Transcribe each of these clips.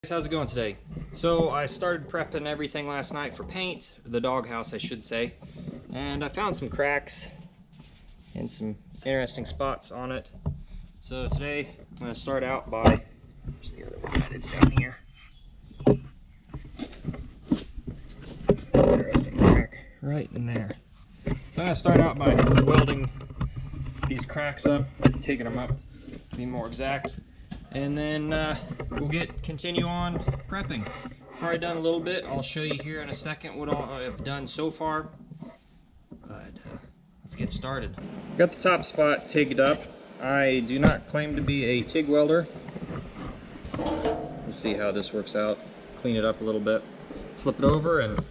How's it going today? So I started prepping everything last night for paint, the doghouse I should say, and I found some cracks and some interesting spots on it. So today I'm going to start out by, there's the other one, it's down here. There's an interesting crack right in there. So I'm going to start out by welding these cracks up, taking them up to be more exact. And then we'll continue on prepping. I've already done a little bit. I'll show you here in a second what all I've done so far. But let's get started. Got the top spot tigged up. I do not claim to be a TIG welder. We'll see how this works out. Clean it up a little bit. Flip it over and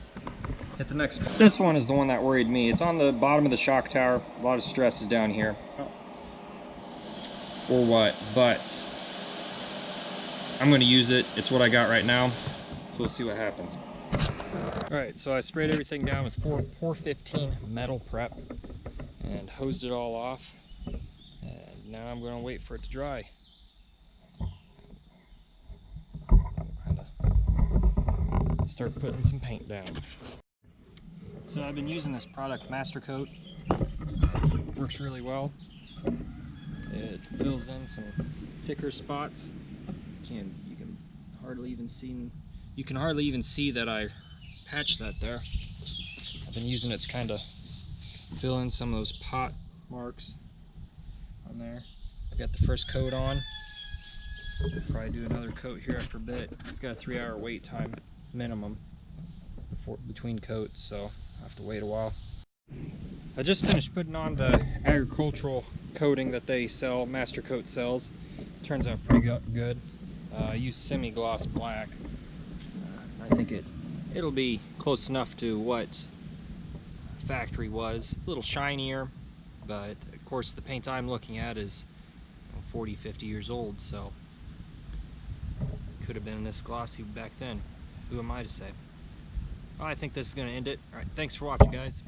hit the next spot. This one is the one that worried me. It's on the bottom of the shock tower. A lot of stress is down here. Or what, but I'm going to use it. It's what I got right now, so we'll see what happens. Alright, so I sprayed everything down with 415 metal prep and hosed it all off, and now I'm going to wait for it to dry. Kind of start putting some paint down. So I've been using this product, Master Coat. Works really well. It fills in some thicker spots. You can hardly even see that I patched that there. I've been using it to kind of fill in some of those pot marks on there. I got the first coat on. I'll probably do another coat here after a bit. It's got a 3-hour wait time minimum between coats, so I have to wait a while. I just finished putting on the agricultural coating that they sell, Master Coat sells. Turns out pretty good. I use semi-gloss black. I think it'll be close enough to what factory was. A little shinier, but of course the paint I'm looking at is 40, 50 years old, so could have been this glossy back then. Who am I to say? Well, I think this is going to end it. Alright, thanks for watching, guys.